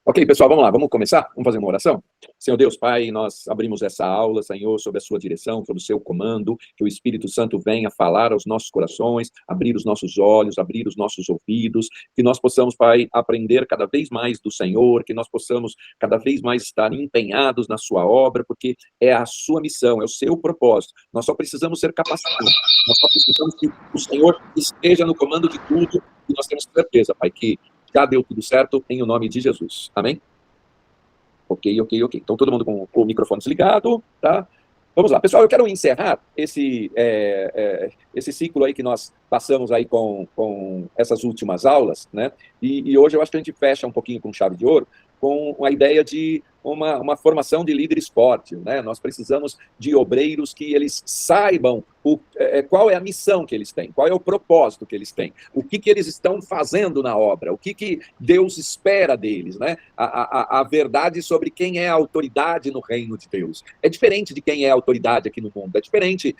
Ok, pessoal, vamos lá, vamos começar? Vamos fazer uma oração? Senhor Deus, Pai, nós abrimos essa aula, Senhor, sob a sua direção, sob o seu comando, que o Espírito Santo venha falar aos nossos corações, abrir os nossos olhos, abrir os nossos ouvidos, que nós possamos, Pai, aprender cada vez mais do Senhor, que nós possamos cada vez mais estar empenhados na sua obra, porque é a sua missão, é o seu propósito. Nós só precisamos ser capacitados, nós só precisamos que o Senhor esteja no comando de tudo, e nós temos certeza, Pai, que já deu tudo certo em o nome de Jesus. Amém? Ok. Então, todo mundo com o microfone desligado, tá? Vamos lá. Pessoal, eu quero encerrar esse ciclo aí que nós passamos aí com essas últimas aulas, né? E hoje eu acho que a gente fecha um pouquinho com chave de ouro, com a ideia de uma formação de líderes forte, né? Nós precisamos de obreiros que eles saibam qual é a missão que eles têm, qual é o propósito que eles têm, o que eles estão fazendo na obra, o que Deus espera deles, né? A verdade sobre quem é a autoridade no reino de Deus. É diferente de quem é a autoridade aqui no mundo, é diferente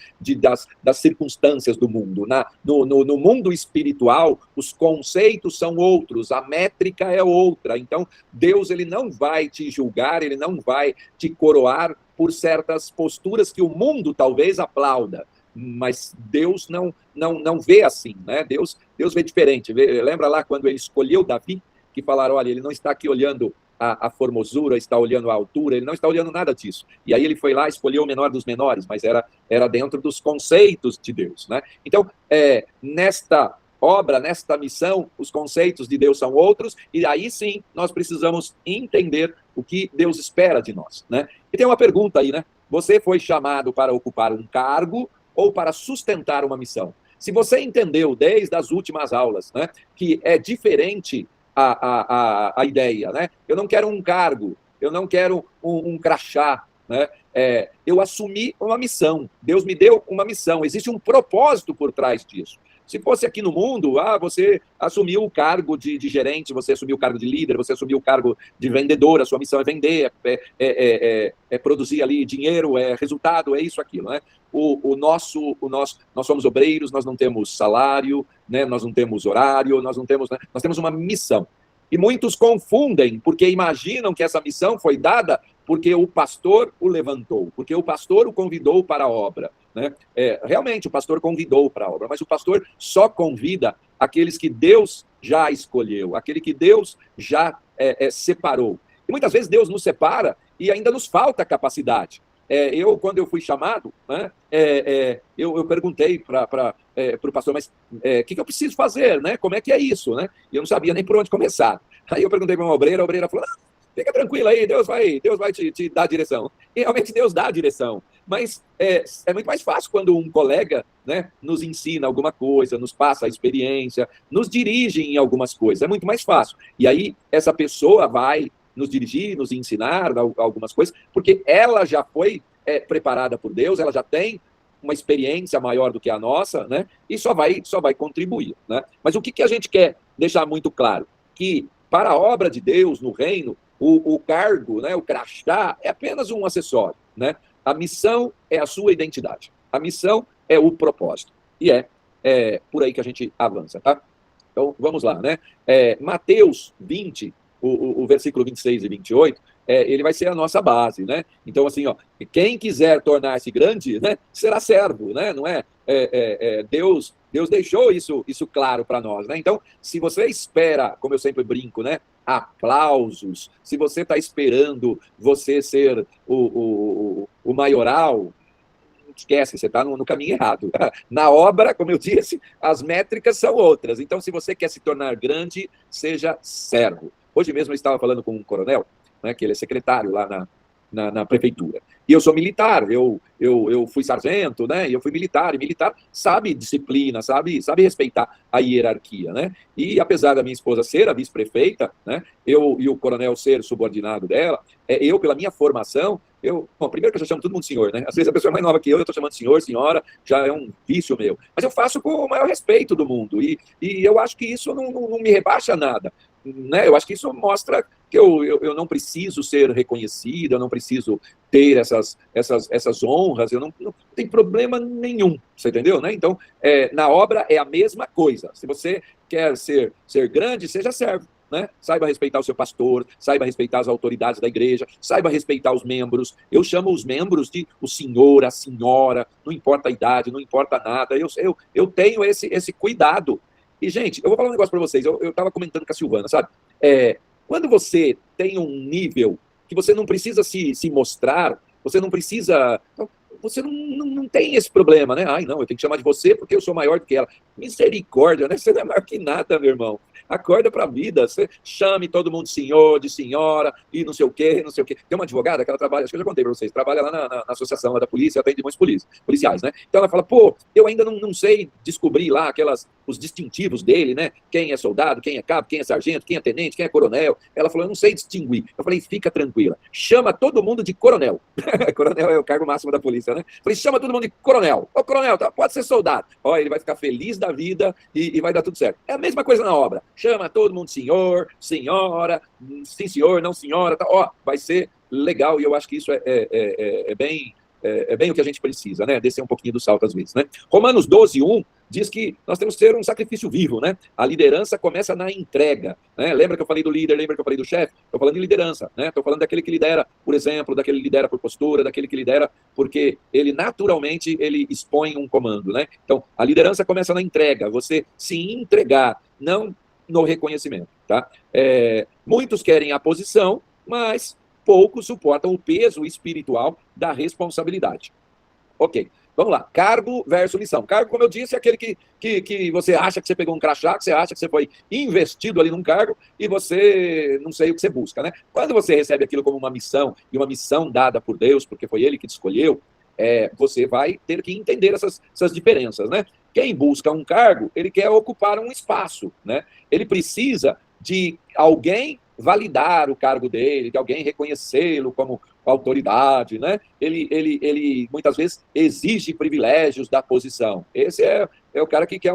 das circunstâncias do mundo. No mundo espiritual, os conceitos são outros, a métrica é outra. Então, Deus ele não vai te julgar, ele não vai te coroar por certas posturas que o mundo talvez aplauda. Mas Deus não vê assim, né? Deus vê diferente. Lembra lá quando ele escolheu Davi, que falaram, olha, ele não está aqui olhando a formosura, está olhando a altura, ele não está olhando nada disso. E aí ele foi lá, escolheu o menor dos menores, mas era dentro dos conceitos de Deus, né? Então, nesta obra, nesta missão, os conceitos de Deus são outros, e aí sim nós precisamos entender o que Deus espera de nós, né? E tem uma pergunta aí, né? Você foi chamado para ocupar um cargo ou para sustentar uma missão? Se você entendeu desde as últimas aulas, né, que é diferente a ideia, né? Eu não quero um cargo, eu não quero um crachá, né? Eu assumi uma missão, Deus me deu uma missão, existe um propósito por trás disso. Se fosse aqui no mundo, você assumiu o cargo de gerente, você assumiu o cargo de líder, você assumiu o cargo de vendedor, a sua missão é vender, é produzir ali dinheiro, é resultado, é isso, aquilo, né? Nós somos obreiros, nós não temos salário, né? Nós não temos horário, nós não temos, né? Nós temos uma missão. E muitos confundem, porque imaginam que essa missão foi dada porque o pastor o levantou, porque o pastor o convidou para a obra, né? Realmente, o pastor convidou para a obra, mas o pastor só convida aqueles que Deus já escolheu, aquele que Deus já separou. E muitas vezes Deus nos separa e ainda nos falta capacidade. Quando eu fui chamado, né, eu perguntei para o pastor, mas o que eu preciso fazer, né? Como é que é isso, né? E eu não sabia nem por onde começar. Aí eu perguntei para uma obreira, a obreira falou, fica tranquilo aí, Deus vai te dar a direção. E realmente Deus dá a direção. Mas é muito mais fácil quando um colega, né, nos ensina alguma coisa, nos passa a experiência, nos dirige em algumas coisas. É muito mais fácil. E aí essa pessoa vai nos dirigir, nos ensinar algumas coisas, porque ela já foi preparada por Deus, ela já tem uma experiência maior do que a nossa, né? E só vai contribuir, né? Mas o que a gente quer deixar muito claro? Que para a obra de Deus no reino, o cargo, né, o crachá, é apenas um acessório, né? A missão é a sua identidade. A missão é o propósito. E é por aí que a gente avança, tá? Então, vamos lá, né? Mateus 20, o versículo 26 e 28, ele vai ser a nossa base, né? Então, assim, quem quiser tornar-se grande, né, será servo, né? Não é? Deus deixou isso claro para nós, né? Então, se você espera, como eu sempre brinco, né, aplausos, se você está esperando você ser o maioral, esquece, você está no caminho errado. Na obra, como eu disse, as métricas são outras. Então, se você quer se tornar grande, seja servo. Hoje mesmo eu estava falando com um coronel, né, que ele é secretário lá na prefeitura. E eu sou militar, eu fui sargento, né? E eu fui militar, e militar sabe disciplina, sabe respeitar a hierarquia, né? E apesar da minha esposa ser a vice-prefeita, né? E o coronel ser subordinado dela, eu, pela minha formação, bom, primeiro que eu já chamo todo mundo senhor, né? Às vezes a pessoa é mais nova que eu estou chamando senhor, senhora, já é um vício meu. Mas eu faço com o maior respeito do mundo, e eu acho que isso não me rebaixa nada, né? Eu acho que isso mostra que eu não preciso ser reconhecido, eu não preciso ter essas honras, eu não tem problema nenhum, você entendeu, né? Então, na obra é a mesma coisa. Se você quer ser grande, seja servo, né? Saiba respeitar o seu pastor, saiba respeitar as autoridades da igreja, saiba respeitar os membros. Eu chamo os membros de o senhor, a senhora, não importa a idade, não importa nada. Eu tenho esse cuidado. E, gente, eu vou falar um negócio para vocês. Eu estava comentando com a Silvana, sabe? Quando você tem um nível que você não precisa se mostrar, você não precisa... Você não tem esse problema, né? Ai, não, eu tenho que chamar de você porque eu sou maior do que ela. Misericórdia, né? Você não é maior que nada, meu irmão. Acorda para a vida. Você chame todo mundo de senhor, de senhora, e não sei o quê, não sei o quê. Tem uma advogada que ela trabalha, acho que eu já contei para vocês, trabalha lá na associação lá da polícia, atende muitos policiais, né? Então ela fala, pô, eu ainda não sei descobrir lá os distintivos dele, né? Quem é soldado, quem é cabo, quem é sargento, quem é tenente, quem é coronel. Ela falou, eu não sei distinguir. Eu falei, fica tranquila. Chama todo mundo de coronel. Coronel é o cargo máximo da polícia, né? Falei, chama todo mundo de coronel. Ô, coronel, tá, pode ser soldado. Ó, ele vai ficar feliz da vida e vai dar tudo certo. É a mesma coisa na obra. Chama todo mundo senhor, senhora, sim senhor, não senhora. Tá. Ó, vai ser legal e eu acho que isso é bem o que a gente precisa, né? Descer um pouquinho do salto às vezes, né? Romanos 12:1 diz que nós temos que ser um sacrifício vivo, né? A liderança começa na entrega, né? Lembra que eu falei do líder, lembra que eu falei do chefe? Estou falando de liderança, né? Estou falando daquele que lidera por exemplo, daquele que lidera por postura, daquele que lidera porque ele naturalmente ele expõe um comando, né? Então, a liderança começa na entrega, você se entregar, não no reconhecimento, tá? Muitos querem a posição, mas poucos suportam o peso espiritual da responsabilidade. Ok, vamos lá. Cargo versus missão. Cargo, como eu disse, é aquele que você acha que você pegou um crachá, que você acha que você foi investido ali num cargo e você não sei o que você busca, né? Quando você recebe aquilo como uma missão, e uma missão dada por Deus, porque foi Ele que te escolheu, você vai ter que entender essas diferenças, né? Quem busca um cargo, ele quer ocupar um espaço, né? Ele precisa de alguém validar o cargo dele, de alguém reconhecê-lo como autoridade, né? Ele muitas vezes exige privilégios da posição. Esse é o cara que quer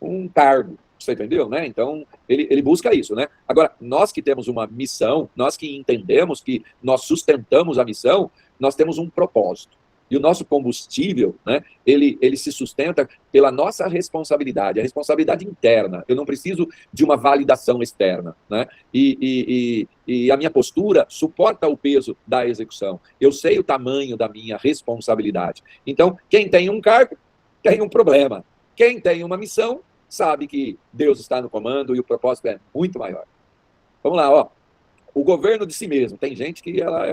um cargo, você entendeu, né? Então, ele busca isso, né? Agora, nós que temos uma missão, nós que entendemos que nós sustentamos a missão, nós temos um propósito. E o nosso combustível, né, ele se sustenta pela nossa responsabilidade, a responsabilidade interna. Eu não preciso de uma validação externa, né? E a minha postura suporta o peso da execução. Eu sei o tamanho da minha responsabilidade. Então, quem tem um cargo, tem um problema. Quem tem uma missão, sabe que Deus está no comando e o propósito é muito maior. Vamos lá, ó. O governo de si mesmo. Tem gente que ela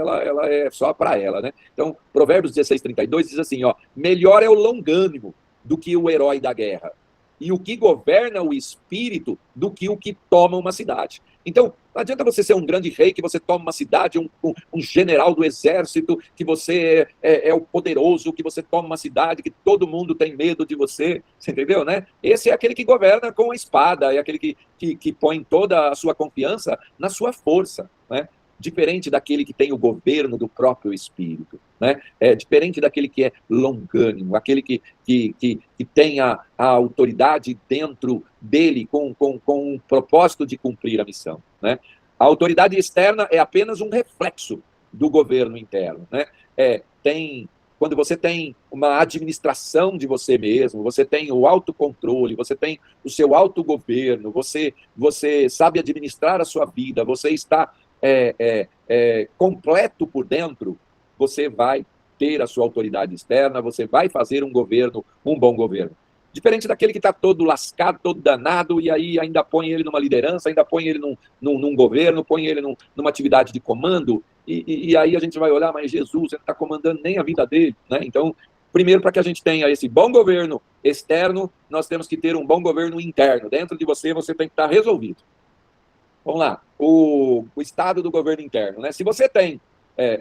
é só para ela, né? Então, Provérbios 16:32 diz assim, ó, melhor é o longânimo do que o herói da guerra, e o que governa o espírito do que o que toma uma cidade. Então, não adianta você ser um grande rei que você toma uma cidade, um general do exército, que você é o poderoso, que você toma uma cidade, que todo mundo tem medo de você, você entendeu, né? Esse é aquele que governa com a espada, é aquele que põe toda a sua confiança na sua força, né? Diferente daquele que tem o governo do próprio espírito, né? É diferente daquele que é longânimo, aquele que tem a autoridade dentro dele com o propósito de cumprir a missão, né? A autoridade externa é apenas um reflexo do governo interno, né? Quando você tem uma administração de você mesmo, você tem o autocontrole, você tem o seu autogoverno, você sabe administrar a sua vida, você está completo por dentro, você vai ter a sua autoridade externa, você vai fazer um governo, um bom governo. Diferente daquele que está todo lascado, todo danado, e aí ainda põe ele numa liderança, ainda põe ele num governo, põe ele numa atividade de comando, e aí a gente vai olhar, mas Jesus, ele não está comandando nem a vida dele, né? Então, primeiro, para que a gente tenha esse bom governo externo, nós temos que ter um bom governo interno. Dentro de você tem que estar resolvido. Vamos lá, o estado do governo interno, né? Se você tem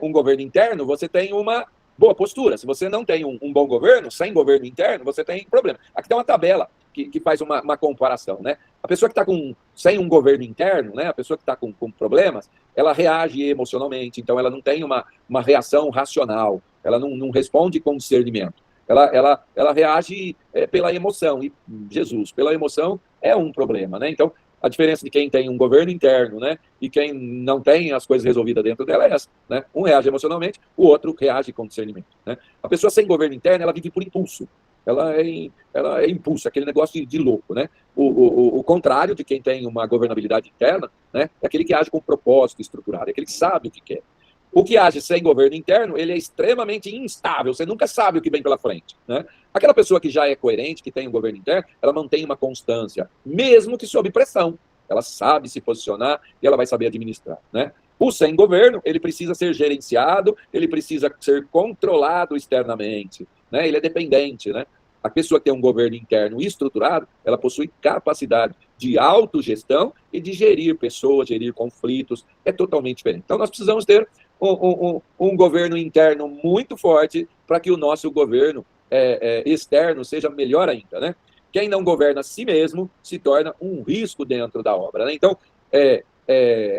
um governo interno, você tem uma boa postura. Se você não tem um bom governo, sem governo interno, você tem problema. Aqui tem uma tabela que faz uma comparação, né? A pessoa que está sem um governo interno, né? A pessoa que está com problemas, ela reage emocionalmente, então ela não tem uma reação racional, ela não responde com discernimento. Ela reage pela emoção, e Jesus, pela emoção é um problema, né? Então, a diferença de quem tem um governo interno, né, e quem não tem as coisas resolvidas dentro dela é essa, né? Um reage emocionalmente, o outro reage com discernimento, né? A pessoa sem governo interno, ela vive por impulso. ela é impulso, aquele negócio de louco, né? O contrário de quem tem uma governabilidade interna, né, é aquele que age com propósito estruturado, é aquele que sabe o que quer. O que age sem governo interno, ele é extremamente instável, você nunca sabe o que vem pela frente, né? Aquela pessoa que já é coerente, que tem um governo interno, ela mantém uma constância, mesmo que sob pressão. Ela sabe se posicionar e ela vai saber administrar, né? O sem governo, ele precisa ser gerenciado, ele precisa ser controlado externamente, né? Ele é dependente, né? A pessoa que tem um governo interno estruturado, ela possui capacidade de autogestão e de gerir pessoas, gerir conflitos, é totalmente diferente. Então, nós precisamos ter um governo interno muito forte para que o nosso governo externo seja melhor ainda, né? Quem não governa a si mesmo se torna um risco dentro da obra, né? Então,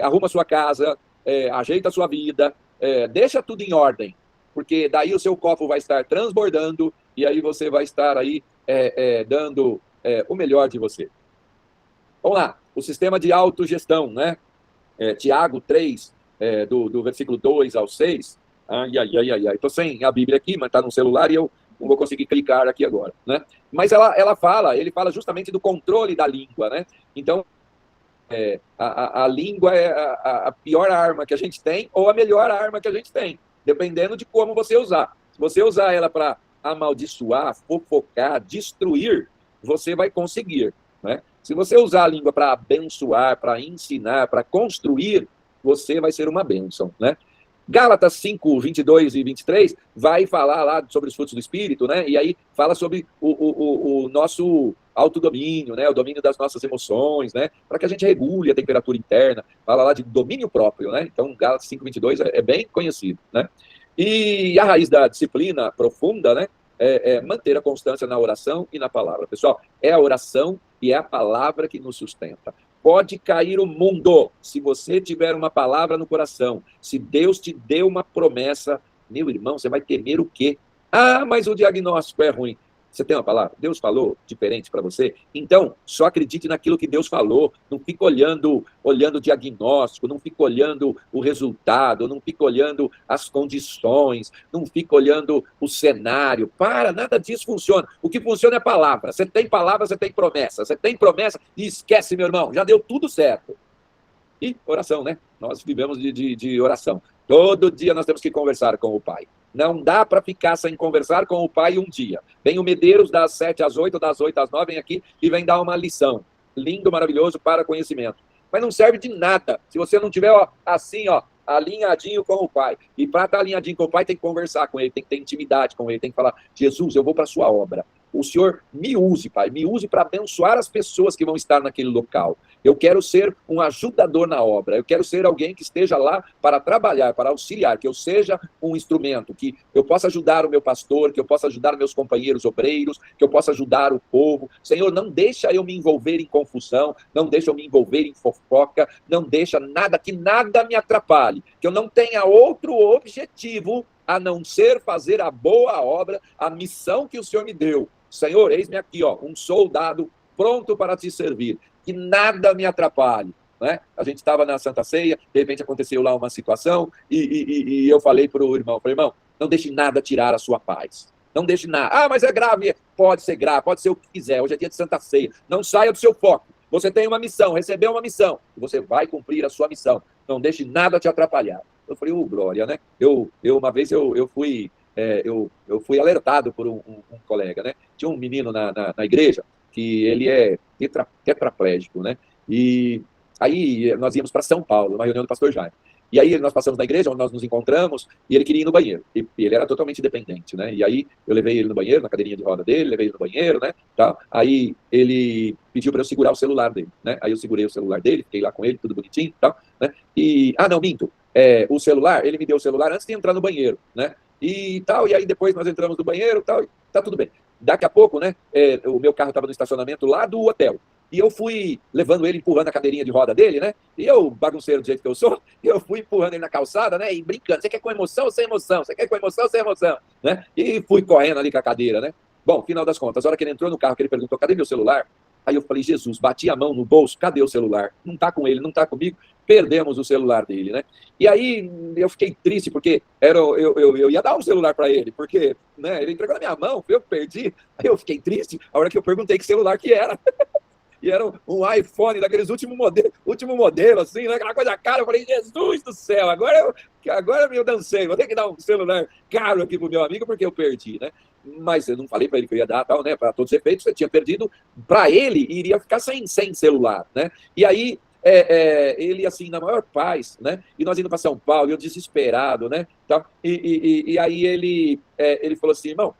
arruma sua casa, ajeita a sua vida, deixa tudo em ordem, porque daí o seu copo vai estar transbordando e aí você vai estar aí dando o melhor de você. Vamos lá, o sistema de autogestão, né? Tiago 3, do versículo 2 ao 6. Estou sem a Bíblia aqui, mas está no celular e eu não vou conseguir clicar aqui agora, né? Mas ele fala justamente do controle da língua, né? Então, a língua é a pior arma que a gente tem ou a melhor arma que a gente tem, dependendo de como você usar. Se você usar ela para amaldiçoar, fofocar, destruir, você vai conseguir, né? Se você usar a língua para abençoar, para ensinar, para construir, você vai ser uma bênção, né? Gálatas 5, 22 e 23 vai falar lá sobre os frutos do Espírito, né? E aí fala sobre o nosso autodomínio, né? O domínio das nossas emoções, né? Para que a gente regule a temperatura interna. Fala lá de domínio próprio, né? Então, Gálatas 5, 22 é bem conhecido, né? E a raiz da disciplina profunda, né? Manter a constância na oração e na palavra. Pessoal, é a oração e é a palavra que nos sustenta. Pode cair o mundo, se você tiver uma palavra no coração, se Deus te deu uma promessa, meu irmão, você vai temer o quê? Ah, mas o diagnóstico é ruim. Você tem uma palavra? Deus falou diferente para você? Então, só acredite naquilo que Deus falou. Não fica olhando o diagnóstico, não fica olhando o resultado, não fica olhando as condições, não fica olhando o cenário. Nada disso funciona. O que funciona é palavra. Você tem palavra, você tem promessa. Você tem promessa e esquece, meu irmão, já deu tudo certo. E oração, né? Nós vivemos de oração. Todo dia nós temos que conversar com o Pai. Não dá para ficar sem conversar com o Pai um dia. Vem o Medeiros das 7 às 8, das 8 às 9, vem aqui e vem dar uma lição. Lindo, maravilhoso para conhecimento. Mas não serve de nada se você não tiver assim, alinhadinho com o Pai. E para estar alinhadinho com o Pai, tem que conversar com Ele, tem que ter intimidade com Ele, tem que falar, Jesus, eu vou para a sua obra. O Senhor me use, Pai, me use para abençoar as pessoas que vão estar naquele local. Eu quero ser um ajudador na obra, eu quero ser alguém que esteja lá para trabalhar, para auxiliar, que eu seja um instrumento, que eu possa ajudar o meu pastor, que eu possa ajudar meus companheiros obreiros, que eu possa ajudar o povo. Senhor, não deixa eu me envolver em confusão, não deixa eu me envolver em fofoca, não deixa que nada me atrapalhe, que eu não tenha outro objetivo a não ser fazer a boa obra, a missão que o Senhor me deu. Senhor, eis-me aqui, um soldado pronto para te servir. Que nada me atrapalhe. Né? A gente estava na Santa Ceia, de repente aconteceu lá uma situação, e eu falei para o irmão, não deixe nada tirar a sua paz. Não deixe nada. Ah, mas é grave. Pode ser grave, pode ser o que quiser. Hoje é dia de Santa Ceia. Não saia do seu foco. Você tem uma missão, recebeu uma missão. Você vai cumprir a sua missão. Não deixe nada te atrapalhar. Eu falei, glória, né? Uma vez eu fui alertado por um colega, né? Tinha um menino na igreja que ele é tetraplégico, né? E aí nós íamos para São Paulo, uma reunião do pastor Jaime. E aí nós passamos na igreja, onde nós nos encontramos, e ele queria ir no banheiro. E ele era totalmente dependente, né? E aí eu levei ele no banheiro, na cadeirinha de roda dele, levei ele no banheiro, né? Tá? Aí ele pediu para eu segurar o celular dele, né? Aí eu segurei o celular dele, fiquei lá com ele, tudo bonitinho e tal, né? E, não, minto. O celular, ele me deu o celular antes de entrar no banheiro, né? E tal, e aí depois nós entramos no banheiro e tal, e tá tudo bem. Daqui a pouco, né, o meu carro estava no estacionamento lá do hotel. E eu fui levando ele, empurrando a cadeirinha de roda dele, né? E eu, bagunceiro do jeito que eu sou, eu fui empurrando ele na calçada, né? E brincando. Você quer com emoção ou sem emoção? Você quer com emoção ou sem emoção? Né? E fui correndo ali com a cadeira, né? Bom, final das contas, a hora que ele entrou no carro, que ele perguntou, cadê meu celular? Aí eu falei, Jesus, bati a mão no bolso, cadê o celular? Não tá com ele, não tá comigo. perdemos o celular dele, né? E aí eu fiquei triste, porque eu ia dar um celular para ele, porque, né, ele entregou na minha mão, eu perdi. Aí eu fiquei triste, a hora que eu perguntei que celular que era. E era um iPhone daqueles último modelo, assim, né? Aquela coisa cara. Eu falei, Jesus do céu, agora eu dancei, vou ter que dar um celular caro aqui pro meu amigo, porque eu perdi, né? Mas eu não falei para ele que eu ia dar, tal, né? Para todos os efeitos, eu tinha perdido. Para ele, iria ficar sem celular, né? E aí, ele, assim, na maior paz, né? E nós indo para São Paulo, eu desesperado, né? Tal, e aí ele falou assim, irmão,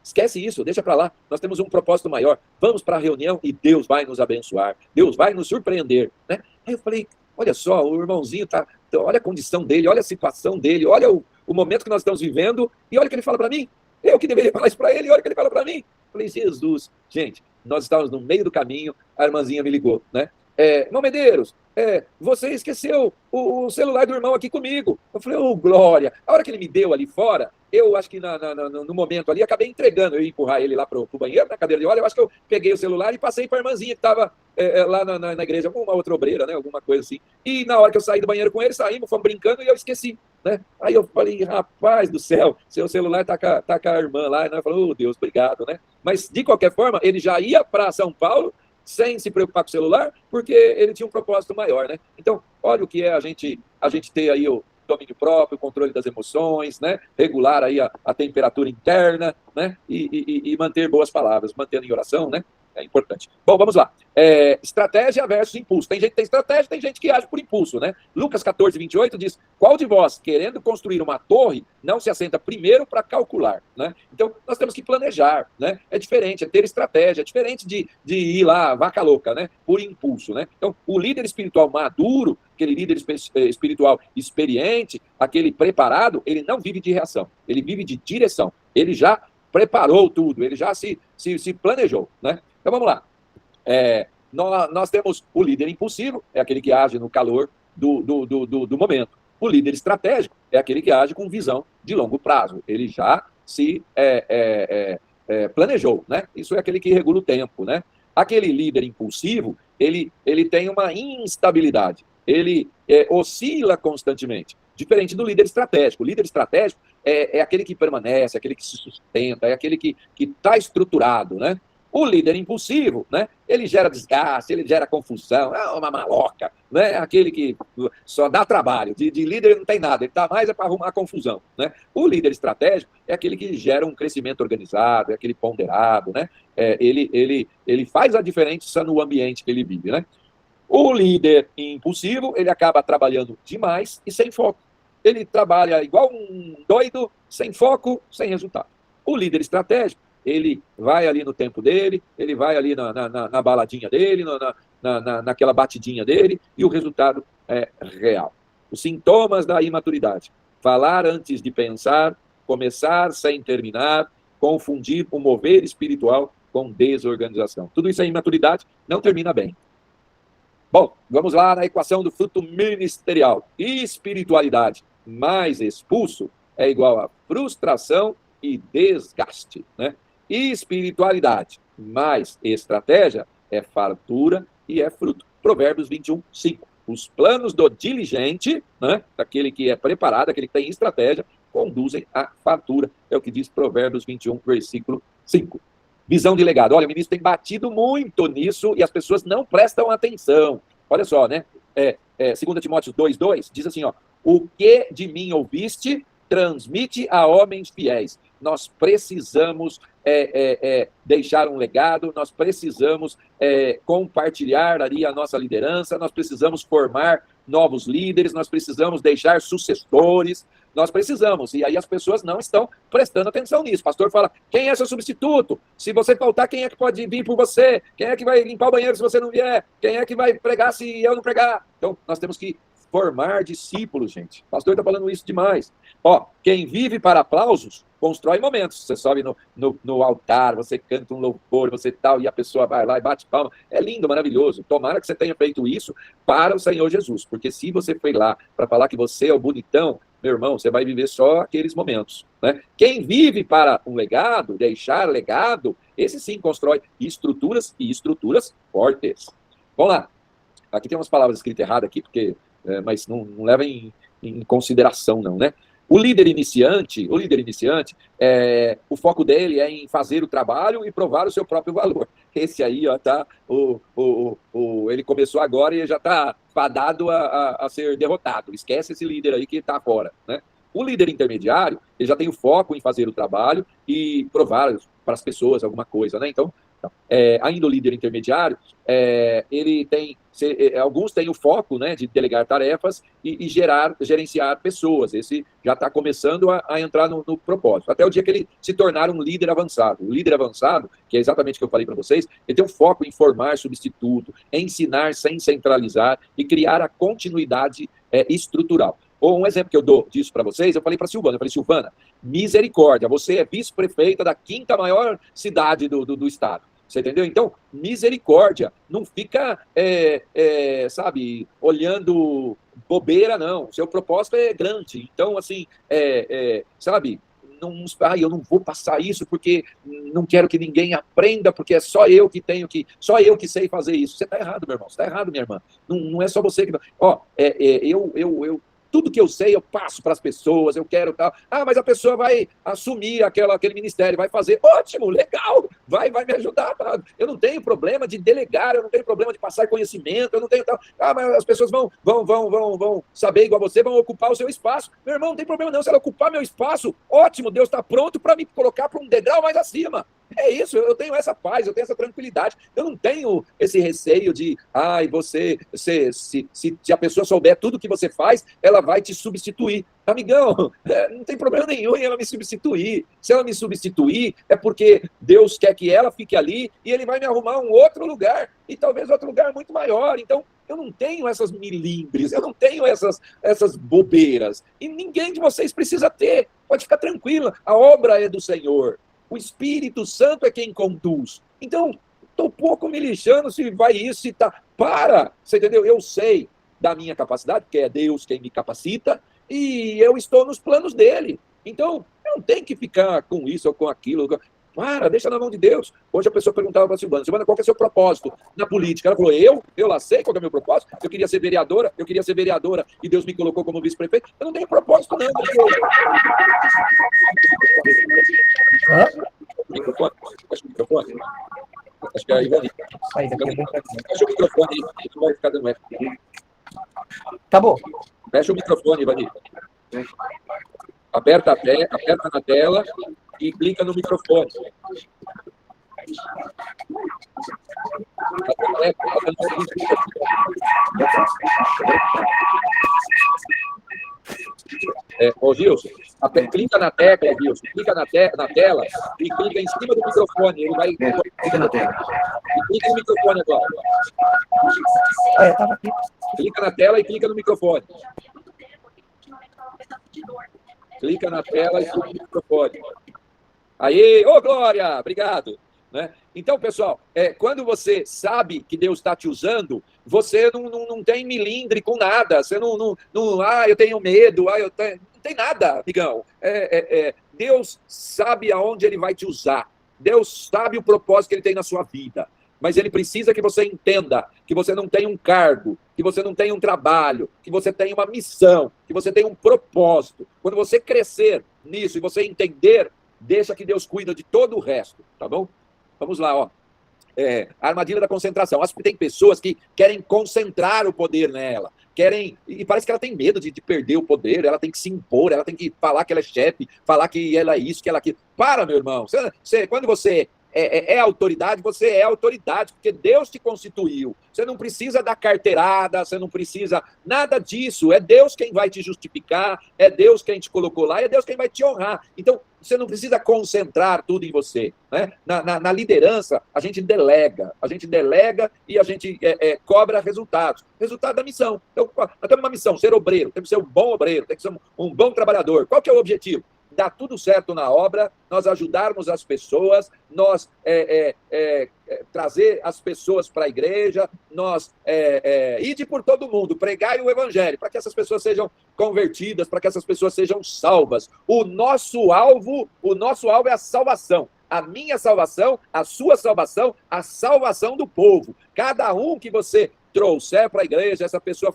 esquece isso, deixa para lá, nós temos um propósito maior, vamos para a reunião e Deus vai nos abençoar, Deus vai nos surpreender, né? Aí eu falei, olha só, o irmãozinho olha a condição dele, olha a situação dele, olha o momento que nós estamos vivendo, e olha o que ele fala para mim, eu que deveria falar isso para ele, olha o que ele fala para mim. Eu falei, Jesus, gente, nós estávamos no meio do caminho, a irmãzinha me ligou, né? Irmão Medeiros, você esqueceu o celular do irmão aqui comigo. Eu falei, glória. A hora que ele me deu ali fora, eu acho que no momento ali, acabei entregando, eu ia empurrar ele lá pro banheiro, na cadeira de óleo, eu acho que eu peguei o celular e passei para a irmãzinha que estava lá na igreja, alguma outra obreira, né, alguma coisa assim. E na hora que eu saí do banheiro com ele, saímos, fomos brincando e eu esqueci, né? Aí eu falei, rapaz do céu, seu celular tá com a irmã lá, né? Eu falei, Deus, obrigado, né? Mas, de qualquer forma, ele já ia para São Paulo, sem se preocupar com o celular, porque ele tinha um propósito maior, né? Então, olha o que é a gente ter aí o domínio próprio, o controle das emoções, né? Regular aí a temperatura interna, né? E manter boas palavras, mantendo em oração, né? É importante. Bom, vamos lá. Estratégia versus impulso. Tem gente que tem estratégia, tem gente que age por impulso, né? Lucas 14:28 diz, qual de vós, querendo construir uma torre, não se assenta primeiro para calcular, né? Então, nós temos que planejar, né? É diferente, é ter estratégia, é diferente de ir lá, vaca louca, né? Por impulso, né? Então, o líder espiritual maduro, aquele líder espiritual experiente, aquele preparado, ele não vive de reação, ele vive de direção. Ele já preparou tudo, ele já se planejou, né? Então, vamos lá. Nós temos o líder impulsivo, é aquele que age no calor do momento. O líder estratégico é aquele que age com visão de longo prazo. Ele já se planejou, né? Isso é aquele que regula o tempo, né? Aquele líder impulsivo, ele tem uma instabilidade. Ele oscila constantemente. Diferente do líder estratégico. O líder estratégico é aquele que permanece, é aquele que se sustenta, é aquele que está estruturado, né? O líder impulsivo, né? Ele gera desgaste, ele gera confusão, é uma maloca, né? Aquele que só dá trabalho, de líder ele não tem nada, ele está mais para arrumar confusão, né? O líder estratégico é aquele que gera um crescimento organizado, é aquele ponderado, né? Ele faz a diferença no ambiente que ele vive, né? O líder impulsivo, ele acaba trabalhando demais e sem foco. Ele trabalha igual um doido, sem foco, sem resultado. O líder estratégico, ele vai ali no tempo dele, ele vai ali na baladinha dele, naquela batidinha dele, e o resultado é real. Os sintomas da imaturidade: falar antes de pensar, começar sem terminar, confundir o mover espiritual com desorganização. Tudo isso é imaturidade, não termina bem. Bom, vamos lá na equação do fruto ministerial. Espiritualidade mais expulso é igual a frustração e desgaste, né? Espiritualidade mais estratégia é fartura e é fruto. Provérbios 21:5. Os planos do diligente, né, daquele que é preparado, aquele que tem estratégia, conduzem à fartura. É o que diz Provérbios 21, versículo 5. Visão de legado. Olha, o ministro tem batido muito nisso e as pessoas não prestam atenção. Olha só, né? 2 Timóteo 2:2 diz assim, ó, o que de mim ouviste, transmite a homens fiéis. Nós precisamos deixar um legado, nós precisamos compartilhar ali a nossa liderança, nós precisamos formar novos líderes, nós precisamos deixar sucessores, nós precisamos. E aí as pessoas não estão prestando atenção nisso. O pastor fala, quem é seu substituto? Se você faltar, quem é que pode vir por você? Quem é que vai limpar o banheiro se você não vier? Quem é que vai pregar se eu não pregar? Então, nós temos que formar discípulos, gente. O pastor está falando isso demais. Ó, quem vive para aplausos, constrói momentos. Você sobe no altar, você canta um louvor, você tal, e a pessoa vai lá e bate palma. É lindo, maravilhoso. Tomara que você tenha feito isso para o Senhor Jesus. Porque se você foi lá para falar que você é o bonitão, meu irmão, você vai viver só aqueles momentos, né? Quem vive para um legado, deixar legado, esse sim constrói estruturas e estruturas fortes. Vamos lá. aqui tem umas palavras escritas erradas aqui, porque, mas não leva em consideração, não, né? O líder iniciante, o foco dele é em fazer o trabalho e provar o seu próprio valor. Esse aí, ó, tá, ele começou agora e já está fadado a ser derrotado. Esquece esse líder aí que está fora, né? O líder intermediário, ele já tem o foco em fazer o trabalho e provar para as pessoas alguma coisa, né? Então, ainda o líder intermediário, alguns têm o foco, né, de delegar tarefas e gerenciar pessoas. Esse já está começando a entrar no propósito, até o dia que ele se tornar um líder avançado. O líder avançado, que é exatamente o que eu falei para vocês, ele tem um foco em formar substituto, ensinar sem centralizar e criar a continuidade estrutural. Ou um exemplo que eu dou disso para vocês, eu falei para a Silvana, Silvana, misericórdia, você é vice-prefeita da 5ª maior cidade do estado. Você entendeu? Então, misericórdia, não fica, sabe, olhando bobeira, não. Seu propósito é grande. Então, assim, sabe, eu não vou passar isso porque não quero que ninguém aprenda, porque é só eu que sei fazer isso. Você está errado, meu irmão, você está errado, minha irmã. Não é só você que... tudo que eu sei, eu passo para as pessoas, eu quero tal. Mas a pessoa vai assumir aquele ministério, vai fazer. Ótimo, legal, vai me ajudar. Tá? Eu não tenho problema de delegar, eu não tenho problema de passar conhecimento, eu não tenho tal. Mas as pessoas vão saber igual você, vão ocupar o seu espaço. Meu irmão, não tem problema não, se ela ocupar meu espaço, ótimo, Deus está pronto para me colocar para um degrau mais acima. É isso, eu tenho essa paz, eu tenho essa tranquilidade. Eu não tenho esse receio de, se a pessoa souber tudo que você faz, ela vai te substituir. Amigão, não tem problema nenhum em ela me substituir. Se ela me substituir, é porque Deus quer que ela fique ali e ele vai me arrumar um outro lugar, e talvez outro lugar muito maior. Então, eu não tenho essas milindres, eu não tenho essas bobeiras. E ninguém de vocês precisa ter. Pode ficar tranquila, a obra é do Senhor. O Espírito Santo é quem conduz. Então, estou pouco me lixando se vai isso, se tá. Para! Você entendeu? Eu sei da minha capacidade, porque é Deus quem me capacita, e eu estou nos planos dele. Então, eu não tenho que ficar com isso ou com aquilo. Para, deixa na mão de Deus. Hoje a pessoa perguntava para a Silvana, qual que é o seu propósito na política? Ela falou, eu lá sei qual que é o meu propósito, eu queria ser vereadora, e Deus me colocou como vice-prefeito. Eu não tenho propósito, não. Microfone? Acho que o microfone. Acho que é a Ivani. Fecha o microfone aí, não vai ficar dando eco. Tá bom. Fecha o microfone, Ivani. Aperta na tela e clica no microfone. Gilson, clica na tecla, Gilson, clica na tela e clica em cima do microfone. Ele vai. Clica na tela. E clica no microfone agora. Tava aqui. Clica na tela e clica no microfone. Clica na tela e clica no microfone. Aí, Glória! Obrigado. Né? Então, pessoal, quando você sabe que Deus está te usando, você não tem milindre com nada. Você eu tenho medo, não tem nada, amigão. Deus sabe aonde Ele vai te usar. Deus sabe o propósito que Ele tem na sua vida. Mas Ele precisa que você entenda que você não tem um cargo, que você não tem um trabalho, que você tem uma missão, que você tem um propósito. Quando você crescer nisso e você entender, deixa que Deus cuida de todo o resto, tá bom? Vamos lá, ó. A armadilha da concentração. Acho que tem pessoas que querem concentrar o poder nela, e parece que ela tem medo de perder o poder, ela tem que se impor, ela tem que falar que ela é chefe, falar que ela é isso, que ela é aquilo. Para, meu irmão. Quando você é autoridade, você é autoridade, porque Deus te constituiu. Você não precisa da carteirada, você não precisa nada disso. É Deus quem vai te justificar, é Deus quem te colocou lá, é Deus quem vai te honrar. Então, você não precisa concentrar tudo em você. Né? Na liderança, a gente delega e a gente cobra resultados. Resultado da missão. Então, nós temos uma missão, ser obreiro, temos que ser um bom obreiro, tem que ser um bom trabalhador. Qual que é o objetivo? Dar tudo certo na obra, nós ajudarmos as pessoas, nós trazer as pessoas para a igreja, nós ir por todo mundo, pregar o evangelho, para que essas pessoas sejam convertidas, para que essas pessoas sejam salvas. O nosso alvo é a salvação. A minha salvação, a sua salvação, a salvação do povo. Cada um que você trouxer para a igreja, essa pessoa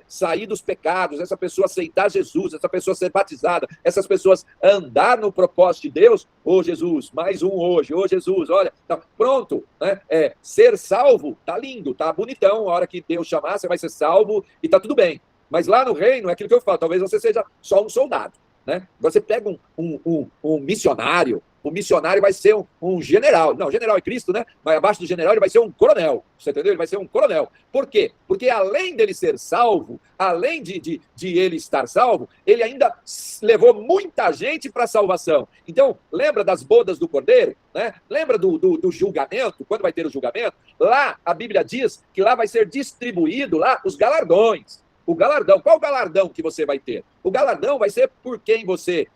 sair dos pecados, essa pessoa aceitar Jesus, essa pessoa ser batizada, essas pessoas andar no propósito de Deus, ô Jesus, mais um hoje, ô Jesus, olha, tá pronto, né? Ser salvo, tá lindo, tá bonitão, a hora que Deus chamar, você vai ser salvo e tá tudo bem. Mas lá no reino, é aquilo que eu falo, talvez você seja só um soldado, né? Você pega um missionário, o missionário vai ser um general. Não, general é Cristo, né? Mas abaixo do general ele vai ser um coronel. Você entendeu? Ele vai ser um coronel. Por quê? Porque além dele ser salvo, além de ele estar salvo, ele ainda levou muita gente para a salvação. Então, lembra das bodas do Cordeiro? Né? Lembra do julgamento? Quando vai ter o julgamento? Lá, a Bíblia diz que lá vai ser distribuído lá os galardões. O galardão. Qual o galardão que você vai ter? O galardão vai ser por quem você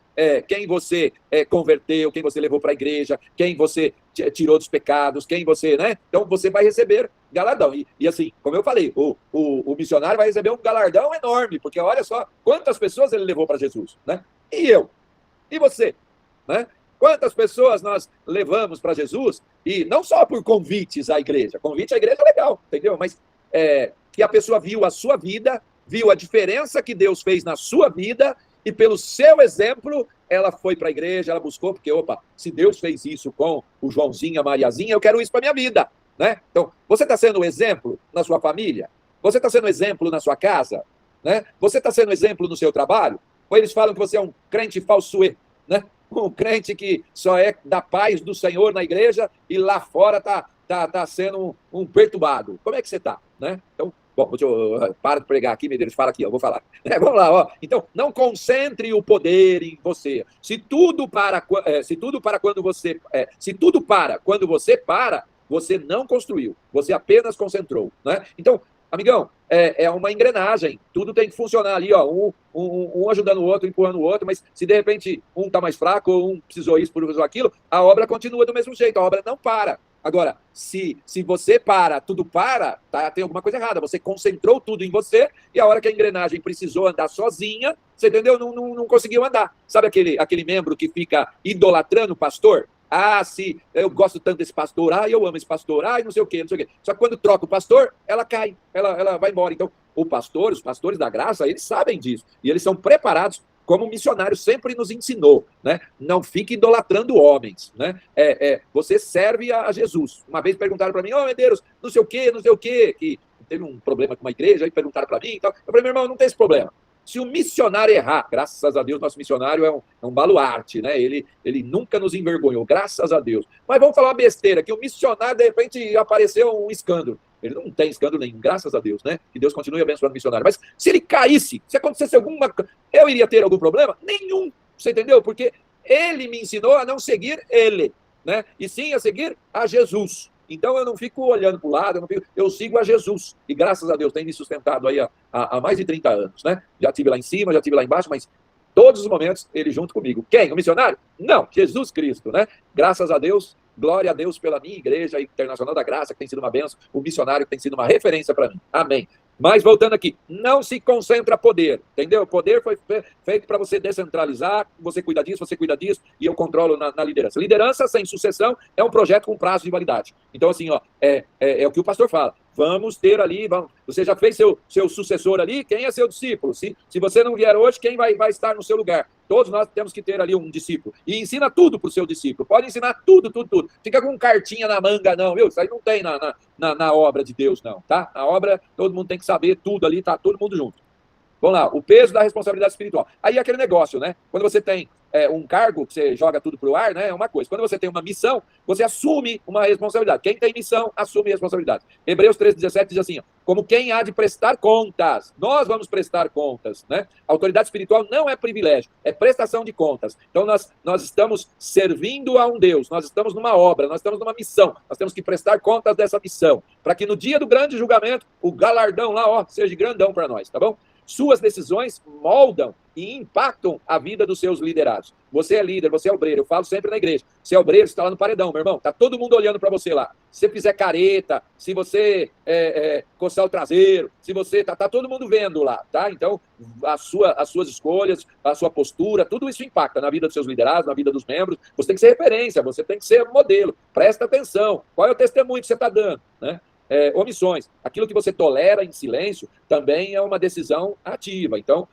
converteu, quem você levou para a igreja, quem você tirou dos pecados, quem você, né? Então você vai receber galardão. E assim, como eu falei, o missionário vai receber um galardão enorme, porque olha só quantas pessoas ele levou para Jesus, né? E eu? E você? Né? Quantas pessoas nós levamos para Jesus, e não só por convites à igreja. Convite à igreja é legal, entendeu? Mas que a pessoa viu a sua vida, viu a diferença que Deus fez na sua vida, e pelo seu exemplo, ela foi para a igreja, ela buscou, porque, opa, se Deus fez isso com o Joãozinho, a Mariazinha, eu quero isso para a minha vida, né? Então, você está sendo um exemplo na sua família? Você está sendo um exemplo na sua casa? Né? Você está sendo um exemplo no seu trabalho? Ou eles falam que você é um crente falsuê, né? Um crente que só é da paz do Senhor na igreja e lá fora está sendo um perturbado. Como é que você está, né? Então, bom, para de pregar aqui, Medeiros, fala aqui, eu vou falar. Vamos lá, ó. Então, não concentre o poder em você. Se tudo para quando você para, você não construiu, você apenas concentrou, né? Então, amigão, é uma engrenagem, tudo tem que funcionar ali, ó, um ajudando o outro, empurrando o outro, mas se de repente um está mais fraco, ou um precisou isso, precisou aquilo, a obra continua do mesmo jeito, a obra não para. Agora, se você para, tudo para, tá, tem alguma coisa errada. Você concentrou tudo em você e a hora que a engrenagem precisou andar sozinha, você entendeu? Não conseguiu andar. Sabe aquele membro que fica idolatrando o pastor? Ah, se eu gosto tanto desse pastor, eu amo esse pastor, não sei o quê, não sei o quê. Só que quando troca o pastor, ela cai, ela vai embora. Então, os pastores da graça, eles sabem disso. E eles são preparados, como o missionário sempre nos ensinou, né? Não fique idolatrando homens, né? Você serve a Jesus. Uma vez perguntaram para mim, Medeiros, não sei o quê, que teve um problema com uma igreja, aí perguntaram para mim e tal. Eu falei, meu irmão, não tem esse problema. Se o missionário errar, graças a Deus, nosso missionário é um baluarte, né? Ele nunca nos envergonhou, graças a Deus. Mas vamos falar uma besteira, que o missionário, de repente, apareceu um escândalo. Ele não tem escândalo nenhum, graças a Deus, né? Que Deus continue abençoando o missionário. Mas se ele caísse, se acontecesse alguma coisa, eu iria ter algum problema? Nenhum, você entendeu? Porque ele me ensinou a não seguir ele, né? E sim a seguir a Jesus. Então eu não fico olhando para o lado, eu sigo a Jesus. E graças a Deus tem me sustentado aí há mais de 30 anos, né? Já estive lá em cima, já estive lá embaixo, mas todos os momentos ele junto comigo. Quem? O missionário? Não, Jesus Cristo, né? Graças a Deus, glória a Deus pela minha igreja internacional da graça, que tem sido uma bênção, o missionário que tem sido uma referência para mim. Amém. Mas voltando aqui, não se concentra poder, entendeu? O poder foi feito para você descentralizar, você cuida disso, e eu controlo na liderança. Liderança sem sucessão é um projeto com prazo de validade. Então, assim, ó, é o que o pastor fala. Vamos ter ali, você já fez seu sucessor ali, quem é seu discípulo? Se você não vier hoje, quem vai estar no seu lugar? Todos nós temos que ter ali um discípulo. E ensina tudo para o seu discípulo. Pode ensinar tudo. Fica com cartinha na manga, não, viu? Isso aí não tem na obra de Deus, não, tá? A obra, todo mundo tem que saber tudo ali, tá todo mundo junto. Vamos lá, o peso da responsabilidade espiritual. Aí é aquele negócio, né? Quando você tem um cargo, que você joga tudo pro ar, né? É uma coisa. Quando você tem uma missão, você assume uma responsabilidade. Quem tem missão, assume responsabilidade. Hebreus 13:17 diz assim, ó, como quem há de prestar contas. Nós vamos prestar contas, né? A autoridade espiritual não é privilégio, é prestação de contas. Então, nós estamos servindo a um Deus, nós estamos numa obra, nós estamos numa missão, nós temos que prestar contas dessa missão, para que no dia do grande julgamento, o galardão lá, ó, seja grandão para nós, tá bom? Suas decisões moldam e impactam a vida dos seus liderados. Você é líder, você é obreiro. Eu falo sempre na igreja. Você é obreiro, você está lá no paredão, meu irmão. Está todo mundo olhando para você lá. Se você fizer careta, se você coçar o traseiro, se você... Tá todo mundo vendo lá, tá? Então, as suas escolhas, a sua postura, tudo isso impacta na vida dos seus liderados, na vida dos membros. Você tem que ser referência, você tem que ser modelo. Presta atenção. Qual é o testemunho que você está dando, né? omissões. Aquilo que você tolera em silêncio também é uma decisão ativa. Então,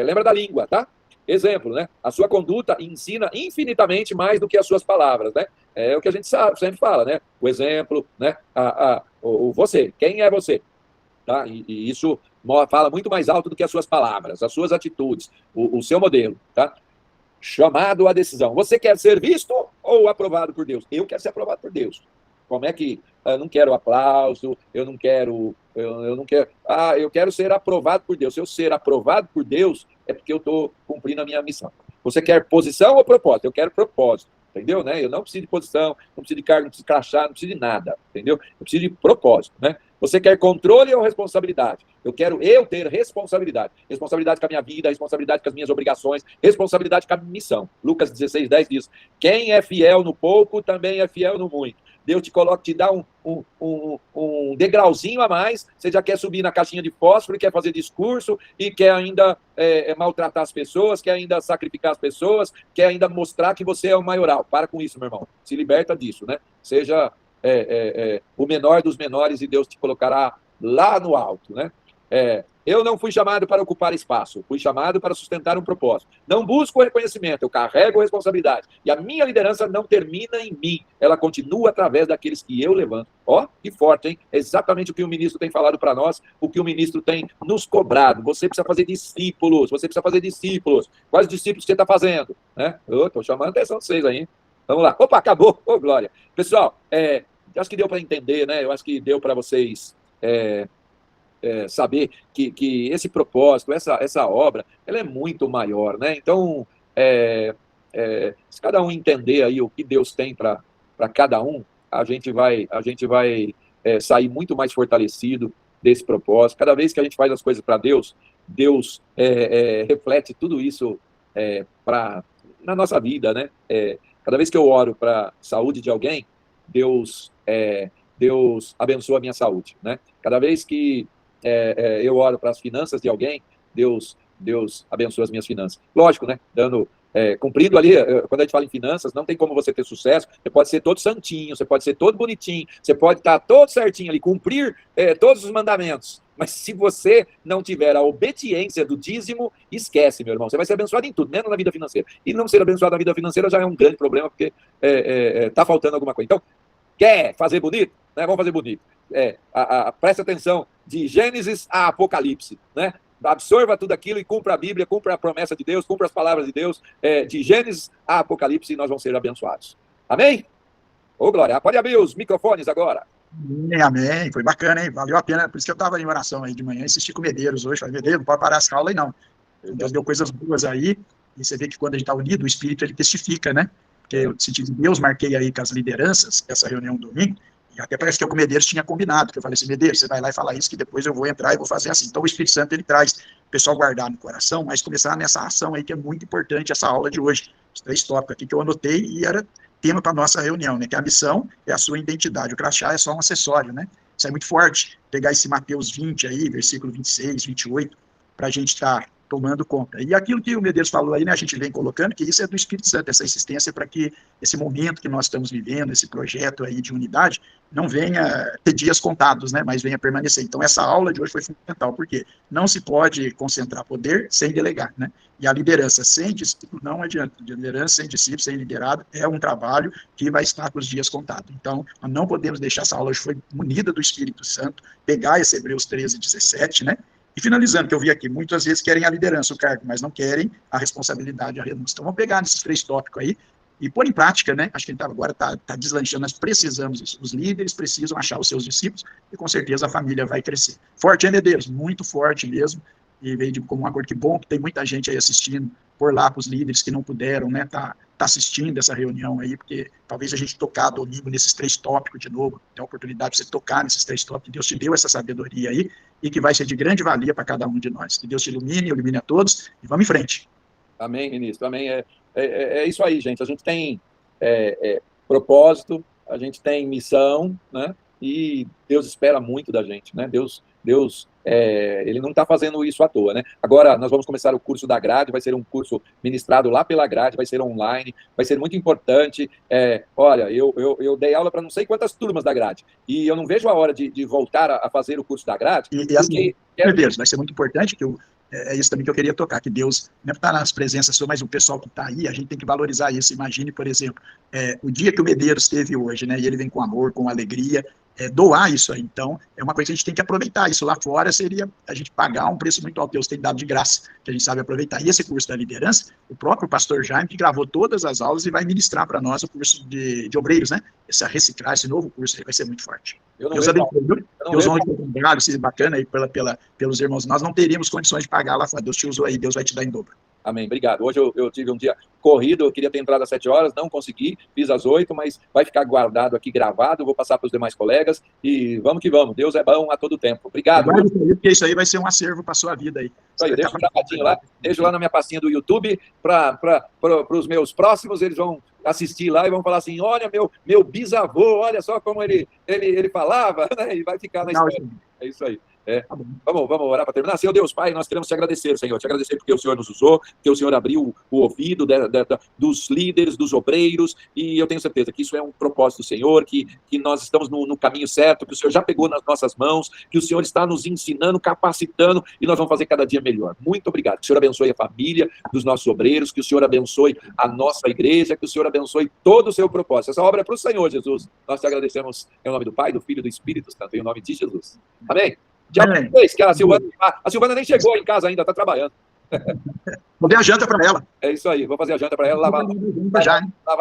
lembra da língua, tá? Exemplo, né? A sua conduta ensina infinitamente mais do que as suas palavras, né? É o que a gente sempre fala, né? O exemplo, né? O você. Quem é você? Tá? E isso fala muito mais alto do que as suas palavras, as suas atitudes, o seu modelo, tá? Chamado à decisão. Você quer ser visto ou aprovado por Deus? Eu quero ser aprovado por Deus. Como é que eu não quero aplauso, eu não quero, eu não quero. Eu quero ser aprovado por Deus. Se eu ser aprovado por Deus, é porque eu estou cumprindo a minha missão. Você quer posição ou propósito? Eu quero propósito, entendeu? Né? Eu não preciso de posição, não preciso de cargo, não preciso de crachá, não preciso de nada, entendeu? Eu preciso de propósito, né? Você quer controle ou responsabilidade? Eu quero ter responsabilidade. Responsabilidade com a minha vida, responsabilidade com as minhas obrigações, responsabilidade com a minha missão. Lucas 16:10 diz, quem é fiel no pouco, também é fiel no muito. Deus te dá um degrauzinho a mais, você já quer subir na caixinha de fósforo, quer fazer discurso, e quer ainda maltratar as pessoas, quer ainda sacrificar as pessoas, quer ainda mostrar que você é o maioral. Para com isso, meu irmão. Se liberta disso, né? Seja o menor dos menores e Deus te colocará lá no alto, né? Eu não fui chamado para ocupar espaço, fui chamado para sustentar um propósito. Não busco reconhecimento, eu carrego responsabilidade. E a minha liderança não termina em mim, ela continua através daqueles que eu levanto. Ó, que forte, hein? Exatamente o que o ministro tem falado para nós, o que o ministro tem nos cobrado. Você precisa fazer discípulos, você precisa fazer discípulos. Quais discípulos você está fazendo? Né? Eu estou chamando a atenção de vocês aí, hein? Vamos lá. Opa, acabou. Ô, glória. Pessoal, acho que deu para entender, né? Eu acho que deu para vocês saber que esse propósito, essa obra, ela é muito maior, né? Então, se cada um entender aí o que Deus tem para cada um, a gente vai sair muito mais fortalecido desse propósito. Cada vez que a gente faz as coisas para Deus, Deus reflete tudo isso na nossa vida, né? Cada vez que eu oro para a saúde de alguém, Deus abençoa a minha saúde, né? Cada vez que eu oro para as finanças de alguém, Deus abençoa as minhas finanças. Lógico, né? Cumprindo ali, quando a gente fala em finanças, não tem como você ter sucesso, você pode ser todo santinho, você pode ser todo bonitinho, você pode estar todo certinho ali, cumprir todos os mandamentos, mas se você não tiver a obediência do dízimo, esquece, meu irmão, você vai ser abençoado em tudo, menos na vida financeira. E não ser abençoado na vida financeira já é um grande problema, porque está faltando alguma coisa. Então, quer fazer bonito? Né? Vamos fazer bonito. Preste atenção, de Gênesis a Apocalipse, né? Absorva tudo aquilo e cumpra a Bíblia, cumpra a promessa de Deus, cumpra as palavras de Deus, de Gênesis a Apocalipse, e nós vamos ser abençoados. Amém? Ô, Glória, pode abrir os microfones agora. Amém, foi bacana, hein? Valeu a pena, por isso que eu estava em oração aí de manhã, assisti com o Medeiros hoje, falei, Medeiros, não pode parar essa aula aí não. Deus deu coisas boas aí, e você vê que quando a gente está unido, o Espírito, ele testifica, né? Porque eu senti de Deus, marquei aí com as lideranças, essa reunião domingo, e até parece que o Medeiros tinha combinado, que eu falei assim, Medeiros, você vai lá e falar isso, que depois eu vou entrar e vou fazer assim. Então o Espírito Santo, ele traz o pessoal guardar no coração, mas começar nessa ação aí, que é muito importante, essa aula de hoje. Os 3 tópicos aqui que eu anotei, e era tema para a nossa reunião, né? Que a missão é a sua identidade, o crachá é só um acessório, né? Isso é muito forte, pegar esse Mateus 20 aí, versículo 26, 28, para a gente estar tomando conta. E aquilo que o Medeiros falou aí, né, a gente vem colocando, que isso é do Espírito Santo, essa insistência para que esse momento que nós estamos vivendo, esse projeto aí de unidade, não venha ter dias contados, né, mas venha permanecer. Então, essa aula de hoje foi fundamental, porque não se pode concentrar poder sem delegar, né? E a liderança sem discípulo não adianta. Liderança sem discípulo, sem liderado, é um trabalho que vai estar com os dias contados. Então, nós não podemos deixar essa aula hoje, foi munida do Espírito Santo, pegar esse Hebreus 13, 17, né? E finalizando, que eu vi aqui, muitas vezes querem a liderança, o cargo, mas não querem a responsabilidade, a renúncia. Então, vamos pegar nesses 3 tópicos aí e pôr em prática, né? Acho que ele agora está deslanchando, nós precisamos disso. Os líderes precisam achar os seus discípulos e, com certeza, a família vai crescer. Forte, hein, Deus? Muito forte mesmo. E veio de como um acordo, que bom que tem muita gente aí assistindo, por lá para os líderes que não puderam, né, tá assistindo essa reunião aí, porque talvez a gente tocar domingo nesses 3 tópicos de novo, tem a oportunidade de você tocar nesses 3 tópicos, Deus te deu essa sabedoria aí, e que vai ser de grande valia para cada um de nós. Que Deus te ilumine a todos, e vamos em frente. Amém, ministro, amém. É isso aí, gente, a gente tem propósito, a gente tem missão, né, e Deus espera muito da gente, né, Deus Deus, ele não está fazendo isso à toa, né? Agora, nós vamos começar o curso da grade, vai ser um curso ministrado lá pela grade, vai ser online, vai ser muito importante. Olha, eu dei aula para não sei quantas turmas da grade, e eu não vejo a hora de voltar a fazer o curso da grade. E assim, meu Deus, vai ser muito importante, que é isso também que eu queria tocar, que Deus não está nas presenças suas, mas o pessoal que está aí, a gente tem que valorizar isso. Imagine, por exemplo, o dia que o Medeiros teve hoje, né, e ele vem com amor, com alegria, doar isso aí. Então, é uma coisa que a gente tem que aproveitar. Isso lá fora seria a gente pagar um preço muito alto. Deus tem dado de graça, que a gente sabe aproveitar. E esse curso da liderança, o próprio pastor Jaime, que gravou todas as aulas e vai ministrar para nós o curso de obreiros, né? Essa reciclar, esse novo curso aí vai ser muito forte. Deus abençoe, viu? Deus honre o trabalho, seja bacana aí pelos irmãos. Nós não teríamos condições de pagar lá fora. Deus te usou aí, Deus vai te dar em dobro. Amém, obrigado. Hoje eu tive um dia corrido, eu queria ter entrado às 7 horas, não consegui, fiz às 8, mas vai ficar guardado aqui, gravado, vou passar para os demais colegas, e vamos que vamos, Deus é bom a todo tempo. Obrigado. Porque isso aí vai ser um acervo para a sua vida aí. Isso aí, deixa um gravadinho lá, deixo lá na minha pastinha do YouTube, para os meus próximos, eles vão assistir lá e vão falar assim, olha, meu bisavô, olha só como ele falava, né? E vai ficar na história. É isso aí. Vamos orar para terminar. Senhor Deus Pai, nós queremos te agradecer, Senhor. Te agradecer porque o Senhor nos usou, porque o Senhor abriu o ouvido dos líderes, dos obreiros, e eu tenho certeza que isso é um propósito do Senhor, que nós estamos no caminho certo, que o Senhor já pegou nas nossas mãos, que o Senhor está nos ensinando, capacitando, e nós vamos fazer cada dia melhor. Muito obrigado. Que o Senhor abençoe a família dos nossos obreiros, que o Senhor abençoe a nossa igreja, que o Senhor abençoe todo o seu propósito. Essa obra é para o Senhor, Jesus. Nós te agradecemos em nome do Pai, do Filho e do Espírito Santo, em nome de Jesus. Amém? Tchau, vocês, que a Silvana nem chegou em casa ainda, está trabalhando. Vou dar a janta para ela. É isso aí, vou fazer a janta para ela, lavar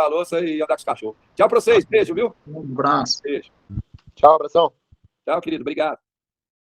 a louça e andar com os cachorros. Tchau para vocês, beijo, viu? Um abraço. Beijo. Tchau, abração. Tchau, querido, obrigado.